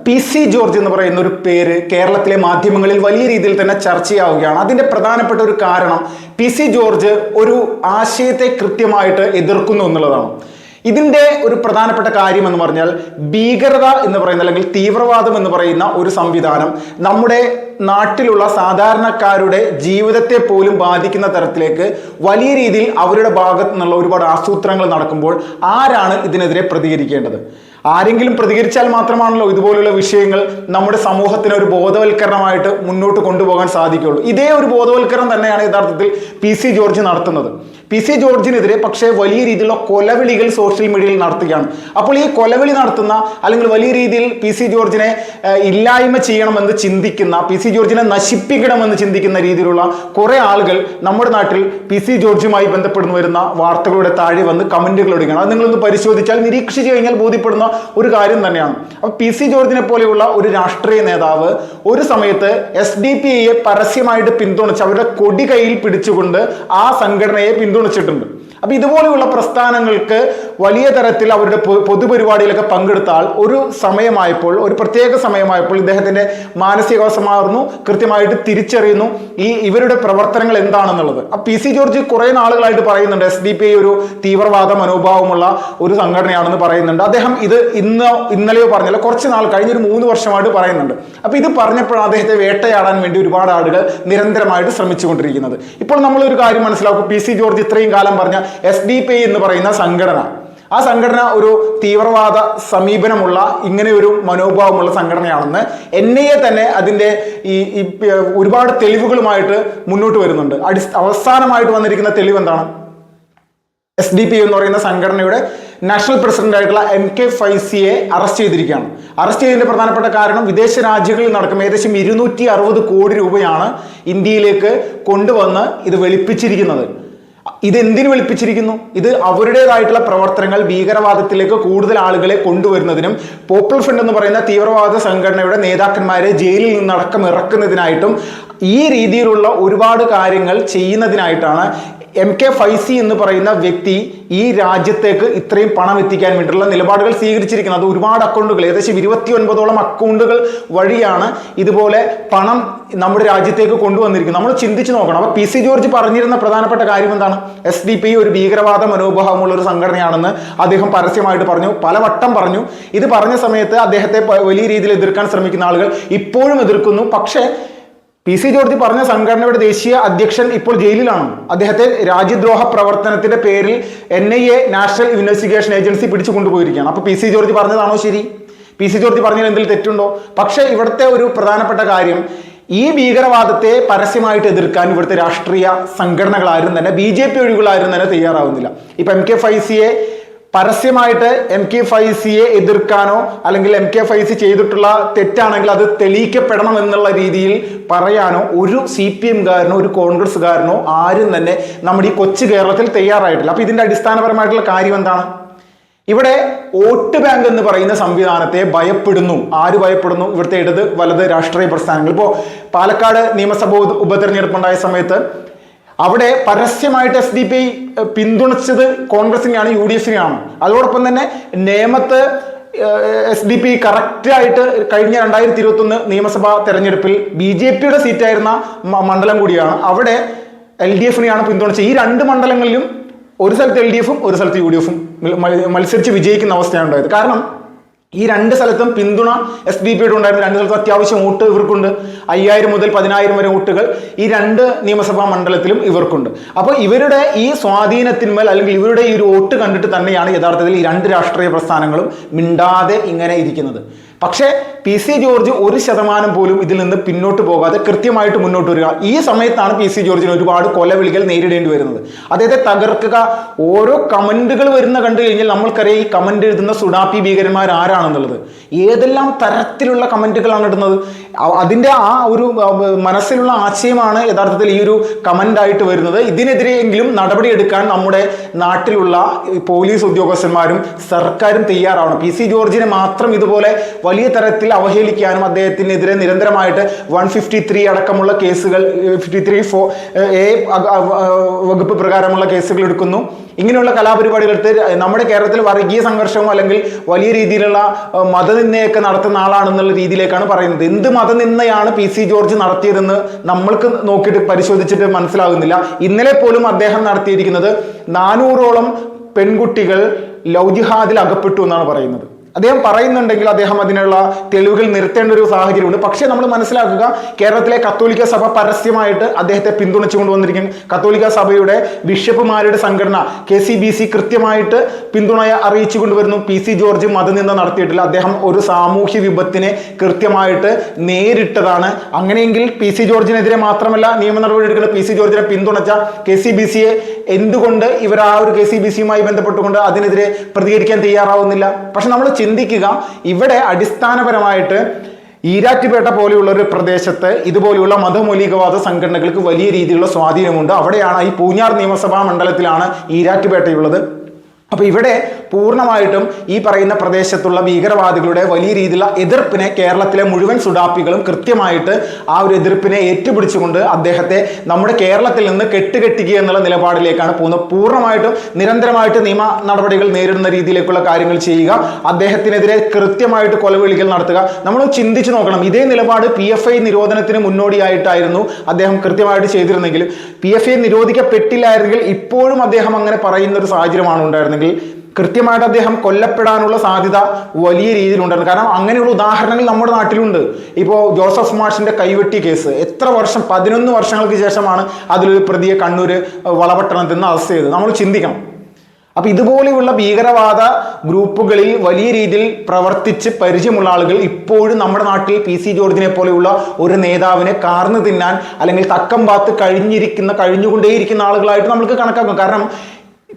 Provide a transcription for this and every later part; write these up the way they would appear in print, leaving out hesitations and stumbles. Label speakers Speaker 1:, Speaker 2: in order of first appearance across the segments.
Speaker 1: PC George എന്ന് പറയുന്ന ഒരു പേര് കേരളത്തിലെ മാധ്യമങ്ങളിൽ വലിയ രീതിയിൽ തന്നെ ചർച്ചയാവുകയാണ്. അതിന്റെ പ്രധാനപ്പെട്ട ഒരു കാരണം PC ജോർജ് ഒരു ആശയത്തെ കൃത്യമായിട്ട് എതിർക്കുന്നു എന്നുള്ളതാണ്. ഇതിന്റെ ഒരു പ്രധാനപ്പെട്ട കാര്യം എന്ന് പറഞ്ഞാൽ ഭീകരത എന്ന് പറയുന്ന അല്ലെങ്കിൽ തീവ്രവാദം എന്ന് പറയുന്ന ഒരു സംവിധാനം നമ്മുടെ നാട്ടിലുള്ള സാധാരണക്കാരുടെ ജീവിതത്തെ പോലും ബാധിക്കുന്ന തരത്തിലേക്ക് വലിയ രീതിയിൽ അവരുടെ ഭാഗത്തു നിന്നുള്ള ഒരുപാട് ആസൂത്രങ്ങൾ നടക്കുമ്പോൾ ആരാണ് ഇതിനെതിരെ പ്രതികരിക്കേണ്ടത്? ആരെങ്കിലും പ്രതികരിച്ചാൽ മാത്രമാണല്ലോ ഇതുപോലുള്ള വിഷയങ്ങൾ നമ്മുടെ സമൂഹത്തിന് ഒരു ബോധവൽക്കരണമായിട്ട് മുന്നോട്ട് കൊണ്ടുപോകാൻ സാധിക്കുകയുള്ളൂ. ഇതേ ഒരു ബോധവൽക്കരണം തന്നെയാണ് യഥാർത്ഥത്തിൽ PC ജോർജ് നടത്തുന്നത്. PC ജോർജിനെതിരെ പക്ഷേ വലിയ രീതിയിലുള്ള കൊലവിളികൾ സോഷ്യൽ മീഡിയയിൽ നടത്തുകയാണ്. അപ്പോൾ ഈ കൊലവിളി നടത്തുന്ന അല്ലെങ്കിൽ വലിയ രീതിയിൽ PC ജോർജിനെ ഇല്ലായ്മ ചെയ്യണമെന്ന് ചിന്തിക്കുന്ന, PC ജോർജിനെ നശിപ്പിക്കണമെന്ന് ചിന്തിക്കുന്ന രീതിയിലുള്ള കുറെ ആളുകൾ നമ്മുടെ നാട്ടിൽ PC ജോർജുമായി ബന്ധപ്പെടുന്നു വരുന്ന വാർത്തകളുടെ താഴെ വന്ന് കമന്റുകൾ ഇടുകയാണ്. അത് നിങ്ങളൊന്ന് പരിശോധിച്ചാൽ, നിരീക്ഷിച്ചു കഴിഞ്ഞാൽ ബോധ്യപ്പെടുന്ന ഒരു കാര്യം തന്നെയാണ്. അപ്പൊ PC ജോർജിനെ പോലെയുള്ള ഒരു രാഷ്ട്രീയ നേതാവ് ഒരു സമയത്ത് SDPIയെ പരസ്യമായിട്ട് പിന്തുണച്ച് അവരുടെ കൊടി കയ്യിൽ പിടിച്ചുകൊണ്ട് ആ സംഘടനയെ പിന്തുണച്ചിട്ടുണ്ട്. അപ്പൊ ഇതുപോലെയുള്ള പ്രസ്ഥാനങ്ങൾക്ക് വലിയ തരത്തിൽ അവരുടെ പൊതുപരിപാടിയിലൊക്കെ പങ്കെടുത്താൽ ഒരു സമയമായപ്പോൾ, ഒരു പ്രത്യേക സമയമായപ്പോൾ ഇദ്ദേഹത്തിന്റെ മാനസികാവസ്ഥ മാറുന്നു, കൃത്യമായിട്ട് തിരിച്ചറിയുന്നു ഇവരുടെ പ്രവർത്തനങ്ങൾ എന്താണെന്നുള്ളത്. അപ്പൊ PC ജോർജ് കുറെ നാളുകളായിട്ട് പറയുന്നുണ്ട് SDPI ഒരു തീവ്രവാദ മനോഭാവമുള്ള ഒരു സംഘടനയാണെന്ന് പറയുന്നുണ്ട്. അദ്ദേഹം ഇത് ഇന്നലെയോ പറഞ്ഞല്ലോ, കുറച്ച് നാൾ കഴിഞ്ഞൊരു 3 വർഷമായിട്ട് പറയുന്നുണ്ട്. അപ്പൊ ഇത് പറഞ്ഞപ്പോഴാണ് അദ്ദേഹത്തെ വേട്ടയാടാൻ വേണ്ടി ഒരുപാട് ആളുകൾ നിരന്തരമായിട്ട് ശ്രമിച്ചുകൊണ്ടിരിക്കുന്നത്. ഇപ്പോൾ നമ്മൾ ഒരു കാര്യം മനസ്സിലാക്കും, PC ജോർജ് ഇത്രയും കാലം പറഞ്ഞ SDPI എന്ന് പറയുന്ന സംഘടന, ആ സംഘടന ഒരു തീവ്രവാദ സമീപനമുള്ള ഇങ്ങനെ ഒരു മനോഭാവമുള്ള സംഘടനയാണെന്ന് NIA തന്നെ അതിന്റെ ഒരുപാട് തെളിവുകളുമായിട്ട് മുന്നോട്ട് വരുന്നുണ്ട്. അവസാനമായിട്ട് വന്നിരിക്കുന്ന തെളിവ് എന്താണ്? SDPI എന്ന് പറയുന്ന സംഘടനയുടെ നാഷണൽ പ്രസിഡന്റ് ആയിട്ടുള്ള MK ഫൈസിയെ അറസ്റ്റ് ചെയ്തിരിക്കുകയാണ്. അറസ്റ്റ് ചെയ്തതിന്റെ പ്രധാനപ്പെട്ട കാരണം വിദേശ രാജ്യങ്ങളിൽ നടക്കും ഏകദേശം 260 കോടി രൂപയാണ് ഇന്ത്യയിലേക്ക് കൊണ്ടുവന്ന് ഇത് വെളുപ്പിച്ചിരിക്കുന്നത്. ഇത് എന്തിനു വെളുപ്പിച്ചിരിക്കുന്നു? ഇത് അവരുടേതായിട്ടുള്ള പ്രവർത്തനങ്ങൾ ഭീകരവാദത്തിലേക്ക് കൂടുതൽ ആളുകളെ കൊണ്ടുവരുന്നതിനും പോപ്പുലർ ഫ്രണ്ട് എന്ന് പറയുന്ന തീവ്രവാദ സംഘടനയുടെ നേതാക്കന്മാരെ ജയിലിൽ നിന്നടക്കം ഇറക്കുന്നതിനായിട്ടും ഈ രീതിയിലുള്ള ഒരുപാട് കാര്യങ്ങൾ ചെയ്യുന്നതിനായിട്ടാണ് MK ഫൈസി എന്ന് പറയുന്ന വ്യക്തി ഈ രാജ്യത്തേക്ക് ഇത്രയും പണം എത്തിക്കാൻ വേണ്ടിയിട്ടുള്ള നിലപാടുകൾ സ്വീകരിച്ചിരിക്കുന്നത്. അത് ഒരുപാട് അക്കൗണ്ടുകൾ, ഏകദേശം 29ഓളം അക്കൗണ്ടുകൾ വഴിയാണ് ഇതുപോലെ പണം നമ്മുടെ രാജ്യത്തേക്ക് കൊണ്ടുവന്നിരിക്കുന്നത്. നമ്മൾ ചിന്തിച്ചു നോക്കണം. അപ്പൊ PC ജോർജ് പറഞ്ഞിരുന്ന പ്രധാനപ്പെട്ട കാര്യം എന്താണ്? SDPI ഒരു ഭീകരവാദ മനോഭാവമുള്ള ഒരു സംഘടനയാണെന്ന് അദ്ദേഹം പരസ്യമായിട്ട് പറഞ്ഞു, പലവട്ടം പറഞ്ഞു. ഇത് പറഞ്ഞ സമയത്ത് അദ്ദേഹത്തെ വലിയ രീതിയിൽ എതിർക്കാൻ ശ്രമിക്കുന്ന ആളുകൾ ഇപ്പോഴും എതിർക്കുന്നു. പക്ഷേ PC ജോർജ് പറഞ്ഞ സംഘടനയുടെ ദേശീയ അധ്യക്ഷൻ ഇപ്പോൾ ജയിലിലാണ്. അദ്ദേഹത്തെ രാജ്യദ്രോഹ പ്രവർത്തനത്തിന്റെ പേരിൽ NIA നാഷണൽ ഇൻവെസ്റ്റിഗേഷൻ ഏജൻസി പിടിച്ചു കൊണ്ടുപോയിരിക്കുകയാണ്. അപ്പൊ PC ജോർജ് പറഞ്ഞതാണോ ശരി? PC ജോർജ് പറഞ്ഞതിൽ എന്തെങ്കിലും തെറ്റുണ്ടോ? പക്ഷെ ഇവിടുത്തെ ഒരു പ്രധാനപ്പെട്ട കാര്യം, ഈ ഭീകരവാദത്തെ പരസ്യമായിട്ട് എതിർക്കാൻ ഇവിടുത്തെ രാഷ്ട്രീയ സംഘടനകൾ ആരും തന്നെ, BJP ഒഴികളാരും തന്നെ തയ്യാറാവുന്നില്ല. ഇപ്പൊ MK ഫൈസിയെ പരസ്യമായിട്ട് MK ഫൈസിയെ എതിർക്കാനോ അല്ലെങ്കിൽ MK ഫൈസി ചെയ്തിട്ടുള്ള തെറ്റാണെങ്കിൽ അത് തെളിയിക്കപ്പെടണം എന്നുള്ള രീതിയിൽ പറയാനോ ഒരു CPMകാരനോ ഒരു കോൺഗ്രസ്സുകാരനോ ആരും തന്നെ നമ്മുടെ ഈ കൊച്ചു കേരളത്തിൽ തയ്യാറായിട്ടില്ല. അപ്പൊ ഇതിന്റെ അടിസ്ഥാനപരമായിട്ടുള്ള കാര്യം എന്താണ്? ഇവിടെ വോട്ട് ബാങ്ക് എന്ന് പറയുന്ന സംവിധാനത്തെ ഭയപ്പെടുന്നു. ആര് ഭയപ്പെടുന്നു? ഇവിടുത്തെ ഇടത് വലത് രാഷ്ട്രീയ പ്രസ്ഥാനങ്ങൾ. ഇപ്പോൾ പാലക്കാട് നിയമസഭാ ഉപതെരഞ്ഞെടുപ്പുണ്ടായ സമയത്ത് അവിടെ പരസ്യമായിട്ട് SDPI പിന്തുണച്ചത് കോൺഗ്രസിനെയാണ്, UDFിനെയാണ്. അതോടൊപ്പം തന്നെ നേമത്ത് SDPI കറക്റ്റായിട്ട് കഴിഞ്ഞ 2021 നിയമസഭാ തെരഞ്ഞെടുപ്പിൽ BJPയുടെ സീറ്റായിരുന്ന മണ്ഡലം കൂടിയാണ്. അവിടെ LDFിനെയാണ് പിന്തുണച്ചത്. ഈ 2 മണ്ഡലങ്ങളിലും ഒരു സ്ഥലത്ത് LDFും ഒരു സ്ഥലത്ത് UDFും മത്സരിച്ച് വിജയിക്കുന്ന അവസ്ഥയാണ് ഉണ്ടായത്. കാരണം ഈ 2 സ്ഥലത്തും പിന്തുണ SDPയുടെ ഉണ്ടായിരുന്നു. 2 സ്ഥലത്തും അത്യാവശ്യം വോട്ട് ഇവർക്കുണ്ട്. 5000 മുതൽ 10000 വരെ വോട്ടുകൾ ഈ 2 നിയമസഭാ മണ്ഡലത്തിലും ഇവർക്കുണ്ട്. അപ്പോൾ ഇവരുടെ ഈ സ്വാധീനത്തിന്മേൽ അല്ലെങ്കിൽ ഇവരുടെ ഈ ഒരു വോട്ട് കണ്ടിട്ട് തന്നെയാണ് യഥാർത്ഥത്തിൽ ഈ 2 രാഷ്ട്രീയ പ്രസ്ഥാനങ്ങളും മിണ്ടാതെ ഇങ്ങനെ ഇരിക്കുന്നത്. പക്ഷേ PC ജോർജ് 1% പോലും ഇതിൽ നിന്ന് പിന്നോട്ട് പോകാതെ കൃത്യമായിട്ട് മുന്നോട്ട് വരിക. ഈ സമയത്താണ് PC ജോർജിന് ഒരുപാട് കൊലവിളികൾ നേരിടേണ്ടി വരുന്നത്. അദ്ദേഹത്തെ തകർക്കുക, ഓരോ കമന്റുകൾ വരുന്ന കണ്ടു കഴിഞ്ഞാൽ നമ്മൾക്കറിയാം ഈ കമന്റ് എഴുതുന്ന സുഡാപ്പി ഭീകരന്മാർ ആരാണെന്നുള്ളത്. ഏതെല്ലാം തരത്തിലുള്ള കമന്റുകളാണ് ഇടുന്നത്. അതിന്റെ ആ ഒരു മനസ്സിലുള്ള ആശയമാണ് യഥാർത്ഥത്തിൽ ഈ ഒരു കമന്റ് ആയിട്ട് വരുന്നത്. ഇതിനെതിരെയെങ്കിലും നടപടി എടുക്കാൻ നമ്മുടെ നാട്ടിലുള്ള പോലീസ് ഉദ്യോഗസ്ഥന്മാരും സർക്കാരും തയ്യാറാവണം. PC ജോർജിനെ മാത്രം ഇതുപോലെ വലിയ തരത്തിൽ അവഹേളിക്കാനും അദ്ദേഹത്തിനെതിരെ നിരന്തരമായിട്ട് 153 അടക്കമുള്ള കേസുകൾ, 53(4) വകുപ്പ് പ്രകാരമുള്ള കേസുകൾ എടുക്കുന്നു. ഇങ്ങനെയുള്ള കലാപരിപാടികൾക്ക് നമ്മുടെ കേരളത്തിൽ വർഗീയ സംഘർഷവും അല്ലെങ്കിൽ വലിയ രീതിയിലുള്ള മതനിന്ദയൊക്കെ നടത്തുന്ന ആളാണെന്നുള്ള രീതിയിലേക്കാണ് പറയുന്നത്. എന്ത് മതനിന്ദയാണ് PC ജോർജ് നടത്തിയതെന്ന് നമ്മൾക്ക് നോക്കിയിട്ട് പരിശോധിച്ചിട്ട് മനസ്സിലാകുന്നില്ല. ഇന്നലെ പോലും അദ്ദേഹം നടത്തിയിരിക്കുന്നത് 400ഓളം പെൺകുട്ടികൾ ലവ് ജിഹാദിൽ അകപ്പെട്ടു എന്നാണ് പറയുന്നത്. അദ്ദേഹം പറയുന്നുണ്ടെങ്കിൽ അദ്ദേഹം അതിനുള്ള തെളിവുകൾ നിർത്തേണ്ട ഒരു സാഹചര്യമുണ്ട്. പക്ഷേ നമ്മൾ മനസ്സിലാക്കുക, കേരളത്തിലെ കത്തോലിക്ക സഭ പരസ്യമായിട്ട് അദ്ദേഹത്തെ പിന്തുണച്ചു കൊണ്ടുവന്നിരിക്കും. കത്തോലിക്ക സഭയുടെ ബിഷപ്പുമാരുടെ സംഘടന KCBC കൃത്യമായിട്ട് പിന്തുണ അറിയിച്ചു കൊണ്ടുവരുന്നു. PC ജോർജ് മതനിന്ദ നടത്തിയിട്ടില്ല. അദ്ദേഹം ഒരു സാമൂഹ്യ വിപത്തിനെ കൃത്യമായിട്ട് നേരിട്ടതാണ്. അങ്ങനെയെങ്കിൽ PC ജോർജിനെതിരെ മാത്രമല്ല നിയമ നടപടി എടുക്കുന്ന PC ജോർജിനെ പിന്തുണച്ച KCBCയെ എന്തുകൊണ്ട് ഇവർ ആ ഒരു KCBCയുമായി ബന്ധപ്പെട്ടുകൊണ്ട് അതിനെതിരെ പ്രതികരിക്കാൻ തയ്യാറാവുന്നില്ല? പക്ഷെ നമ്മൾ ചിന്തിക്കുക, ഇവിടെ അടിസ്ഥാനപരമായിട്ട് ഈരാറ്റുപേട്ട പോലെയുള്ള ഒരു പ്രദേശത്ത് ഇതുപോലെയുള്ള മതമൗലികവാദ സംഘടനകൾക്ക് വലിയ രീതിയിലുള്ള സ്വാധീനമുണ്ട്. അവിടെയാണ് ഈ പൂഞ്ഞാർ നിയമസഭാ മണ്ഡലത്തിലാണ് ഈരാറ്റുപേട്ടയുള്ളത്. അപ്പോൾ ഇവിടെ പൂർണ്ണമായിട്ടും ഈ പറയുന്ന പ്രദേശത്തുള്ള ഭീകരവാദികളുടെ വലിയ രീതിയിലുള്ള എതിർപ്പിനെ കേരളത്തിലെ മുഴുവൻ സുഡാപ്പികളും കൃത്യമായിട്ട് ആ ഒരു എതിർപ്പിനെ ഏറ്റുപിടിച്ചുകൊണ്ട് അദ്ദേഹത്തെ നമ്മുടെ കേരളത്തിൽ നിന്ന് കെട്ടുകെട്ടിക്കുക എന്നുള്ള നിലപാടിലേക്കാണ് പോകുന്നത്. പൂർണ്ണമായിട്ടും നിരന്തരമായിട്ട് നിയമ നടപടികൾ നേരിടുന്ന രീതിയിലേക്കുള്ള കാര്യങ്ങൾ ചെയ്യുക, അദ്ദേഹത്തിനെതിരെ കൃത്യമായിട്ട് കൊലവിളികൾ നടത്തുക. നമ്മൾ ചിന്തിച്ചു നോക്കണം, ഇതേ നിലപാട് PFI നിരോധനത്തിന് മുന്നോടിയായിട്ടായിരുന്നു അദ്ദേഹം കൃത്യമായിട്ട് ചെയ്തിരുന്നെങ്കിൽ, PFI നിരോധിക്കപ്പെട്ടില്ലായിരുന്നെങ്കിൽ ഇപ്പോഴും അദ്ദേഹം അങ്ങനെ പറയുന്ന ഒരു സാഹചര്യമാണ് ഉണ്ടായിരുന്നെങ്കിൽ കൃത്യമായിട്ട് അദ്ദേഹം കൊല്ലപ്പെടാനുള്ള സാധ്യത വലിയ രീതിയിലുണ്ടായിരുന്നു. കാരണം അങ്ങനെയുള്ള ഉദാഹരണങ്ങൾ നമ്മുടെ നാട്ടിലുണ്ട്. ഇപ്പോൾ ജോസഫ് മാഷിന്റെ കൈവെട്ടി കേസ് എത്ര വർഷം, 11 വർഷങ്ങൾക്ക് ശേഷമാണ് അതിലൊരു പ്രതിയെ കണ്ണൂര് വളപട്ടണത്തിൽ നിന്ന് അറസ്റ്റ് ചെയ്തത്. നമ്മൾ ചിന്തിക്കണം. അപ്പൊ ഇതുപോലെയുള്ള ഭീകരവാദ ഗ്രൂപ്പുകളിൽ വലിയ രീതിയിൽ പ്രവർത്തിച്ച് പരിചയമുള്ള ആളുകൾ ഇപ്പോഴും നമ്മുടെ നാട്ടിൽ PC ജോർജിനെ പോലെയുള്ള ഒരു നേതാവിനെ കാർന്നു തിന്നാൻ അല്ലെങ്കിൽ തക്കം പാത്ത് കഴിഞ്ഞുകൊണ്ടേയിരിക്കുന്ന ആളുകളായിട്ട് നമുക്ക് കണക്കാക്കും. കാരണം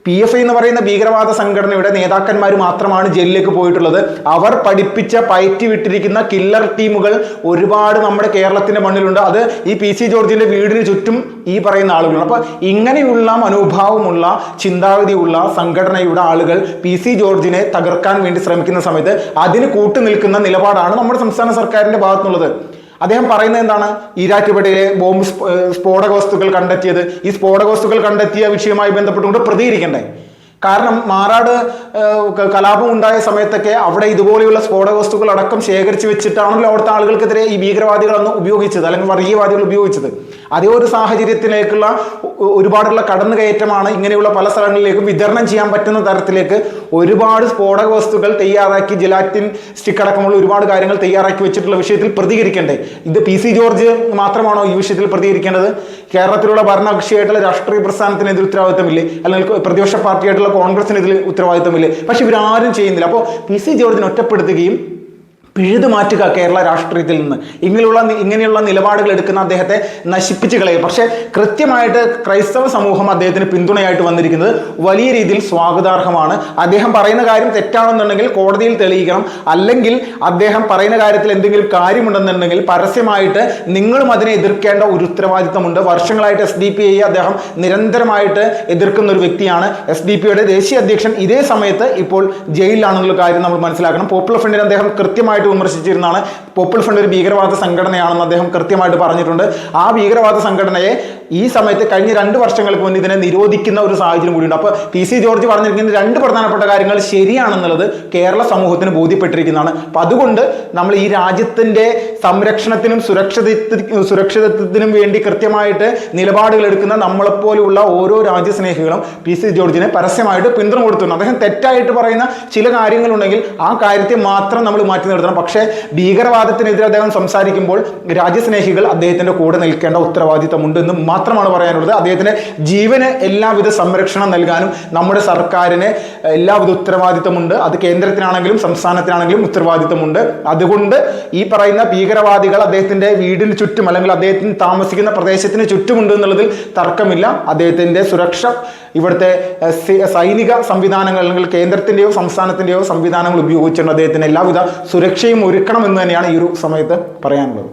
Speaker 1: PFI എന്ന് പറയുന്ന ഭീകരവാദ സംഘടനയുടെ നേതാക്കന്മാർ മാത്രമാണ് ജയിലിലേക്ക് പോയിട്ടുള്ളത്. അവർ പഠിപ്പിച്ച പയറ്റി വിട്ടിരിക്കുന്ന കില്ലർ ടീമുകൾ ഒരുപാട് നമ്മുടെ കേരളത്തിന്റെ മണ്ണിലുണ്ട്. അത് ഈ PC ജോർജിന്റെ വീടിന് ചുറ്റും ഈ പറയുന്ന ആളുകളാണ്. അപ്പൊ ഇങ്ങനെയുള്ള മനോഭാവമുള്ള ചിന്താഗതിയുള്ള സംഘടനയുടെ ആളുകൾ PC ജോർജിനെ തകർക്കാൻ വേണ്ടി ശ്രമിക്കുന്ന സമയത്ത് അതിന് കൂട്ടുനിൽക്കുന്ന നിലപാടാണ് നമ്മുടെ സംസ്ഥാന സർക്കാരിന്റെ ഭാഗത്തുനിന്നുള്ളത്. അദ്ദേഹം പറയുന്നത് എന്താണ്? ഈരാറ്റുപേട്ടയിലെ ബോംബ് സ്ഫോടക വസ്തുക്കൾ കണ്ടെത്തിയത്, ഈ സ്ഫോടക വസ്തുക്കൾ കണ്ടെത്തിയ വിഷയവുമായി ബന്ധപ്പെട്ടുകൊണ്ട് പ്രതികരിക്കണ്ടേ? കാരണം മാറാട് കലാപം ഉണ്ടായ സമയത്തൊക്കെ അവിടെ ഇതുപോലെയുള്ള സ്ഫോടക വസ്തുക്കൾ അടക്കം ശേഖരിച്ച് വെച്ചിട്ടാണല്ലോ അവിടുത്തെ ആളുകൾക്കെതിരെ ഈ ഭീകരവാദികളൊന്നും ഉപയോഗിച്ചത് അല്ലെങ്കിൽ വർഗീയവാദികൾ ഉപയോഗിച്ചത്. അതേ ഒരു സാഹചര്യത്തിലേക്കുള്ള ഒരുപാടുള്ള കടന്നുകയറ്റമാണ് ഇങ്ങനെയുള്ള പല സ്ഥലങ്ങളിലേക്കും വിതരണം ചെയ്യാൻ പറ്റുന്ന തരത്തിലേക്ക് ഒരുപാട് സ്ഫോടക വസ്തുക്കൾ തയ്യാറാക്കി, ജെലാറ്റിൻ സ്റ്റിക്ക് അടക്കമുള്ള ഒരുപാട് കാര്യങ്ങൾ തയ്യാറാക്കി വെച്ചിട്ടുള്ള വിഷയത്തിൽ പ്രതികരിക്കണ്ടേ? ഇത് PC ജോർജ് മാത്രമാണോ ഈ വിഷയത്തിൽ പ്രതികരിക്കേണ്ടത്? കേരളത്തിലുള്ള ഭരണകക്ഷിയായിട്ടുള്ള രാഷ്ട്രീയ പ്രസ്ഥാനത്തിന് ഇതിൽ ഉത്തരവാദിത്തമില്ലേ? അല്ലെങ്കിൽ പ്രതിപക്ഷ പാർട്ടിയായിട്ടുള്ള കോൺഗ്രസിന് ഇതിൽ ഉത്തരവാദിത്തമില്ലേ? പക്ഷെ ഇവരാരും ചെയ്യുന്നില്ല. അപ്പോൾ PC ജോർജിനെ ഒറ്റപ്പെടുത്തുകയും പിഴുതു മാറ്റുക കേരള രാഷ്ട്രീയത്തിൽ നിന്ന്, ഇങ്ങനെയുള്ള നിലപാടുകൾ എടുക്കുന്ന അദ്ദേഹത്തെ നശിപ്പിച്ച് കളയുക. പക്ഷെ കൃത്യമായിട്ട് ക്രൈസ്തവ സമൂഹം അദ്ദേഹത്തിന് പിന്തുണയായിട്ട് വന്നിരിക്കുന്നത് വലിയ രീതിയിൽ സ്വാഗതാർഹമാണ്. അദ്ദേഹം പറയുന്ന കാര്യം തെറ്റാണെന്നുണ്ടെങ്കിൽ കോടതിയിൽ തെളിയിക്കണം, അല്ലെങ്കിൽ അദ്ദേഹം പറയുന്ന കാര്യത്തിൽ എന്തെങ്കിലും കാര്യമുണ്ടെന്നുണ്ടെങ്കിൽ പരസ്യമായിട്ട് നിങ്ങളും അതിനെ എതിർക്കേണ്ട ഒരു ഉത്തരവാദിത്തമുണ്ട്. വർഷങ്ങളായിട്ട് SDPI അദ്ദേഹം നിരന്തരമായിട്ട് എതിർക്കുന്ന ഒരു വ്യക്തിയാണ്. SDPIയുടെ ദേശീയ അധ്യക്ഷൻ ഇതേ സമയത്ത് ഇപ്പോൾ ജയിലിലാണെന്നുള്ള കാര്യം നമ്മൾ മനസ്സിലാക്കണം. പോപ്പുലർ ഫ്രണ്ടിനെ അദ്ദേഹം കൃത്യമായിട്ട് വിമർശിച്ചിരുന്നതാണ്. പോപ്പുലർ ഫ്രണ്ട് ഒരു ഭീകരവാദ സംഘടനയാണെന്ന് അദ്ദേഹം കൃത്യമായിട്ട് പറഞ്ഞിട്ടുണ്ട്. ആ ഭീകരവാദ സംഘടനയെ ഈ സമയത്ത് കഴിഞ്ഞ 2 വർഷങ്ങൾക്ക് മുന്നേ ഇതിനെ നിരോധിക്കുന്ന ഒരു സാഹചര്യം കൂടിയുണ്ട്. അപ്പോൾ PC ജോർജ് പറഞ്ഞിരിക്കുന്ന 2 പ്രധാനപ്പെട്ട കാര്യങ്ങൾ ശരിയാണെന്നുള്ളത് കേരള സമൂഹത്തിന് ബോധ്യപ്പെട്ടിരിക്കുന്നതാണ്. അപ്പം അതുകൊണ്ട് നമ്മൾ ഈ രാജ്യത്തിന്റെ സംരക്ഷണത്തിനും സുരക്ഷിതത്വത്തിനും വേണ്ടി കൃത്യമായിട്ട് നിലപാടുകൾ എടുക്കുന്ന നമ്മളെപ്പോലെയുള്ള ഓരോ രാജ്യസ്നേഹികളും PC ജോർജിനെ പരസ്യമായിട്ട് പിന്തുണ കൊടുത്തിട്ടുണ്ട്. അദ്ദേഹം തെറ്റായിട്ട് പറയുന്ന ചില കാര്യങ്ങളുണ്ടെങ്കിൽ ആ കാര്യത്തെ മാത്രം നമ്മൾ മാറ്റി നിർത്തണം. പക്ഷേ ഭീകരവാദത്തിനെതിരെ അദ്ദേഹം സംസാരിക്കുമ്പോൾ രാജ്യസ്നേഹികൾ അദ്ദേഹത്തിന്റെ കൂടെ നിൽക്കേണ്ട ഉത്തരവാദിത്തമുണ്ട് എന്ന് മാത്രമാണ് പറയാനുള്ളത്. അദ്ദേഹത്തിന് ജീവന് എല്ലാവിധ സംരക്ഷണം നൽകാനും നമ്മുടെ സർക്കാരിന് എല്ലാവിധ ഉത്തരവാദിത്തമുണ്ട്. അത് കേന്ദ്രത്തിനാണെങ്കിലും സംസ്ഥാനത്തിനാണെങ്കിലും ഉത്തരവാദിത്തമുണ്ട്. അതുകൊണ്ട് ഈ പറയുന്ന ഭീകരവാദികൾ അദ്ദേഹത്തിന്റെ വീടിന് ചുറ്റും അല്ലെങ്കിൽ അദ്ദേഹത്തിന് താമസിക്കുന്ന പ്രദേശത്തിന് ചുറ്റുമുണ്ട് എന്നുള്ളതിൽ തർക്കമില്ല. അദ്ദേഹത്തിന്റെ സുരക്ഷ ഇവിടുത്തെ സൈനിക സംവിധാനങ്ങൾ അല്ലെങ്കിൽ കേന്ദ്രത്തിന്റെയോ സംസ്ഥാനത്തിന്റെയോ സംവിധാനങ്ങൾ ഉപയോഗിച്ചുകൊണ്ട് അദ്ദേഹത്തിന് എല്ലാവിധ സുരക്ഷയും ഒരുക്കണം എന്ന് തന്നെയാണ് ഈ ഒരു സമയത്ത് പറയാനുള്ളത്.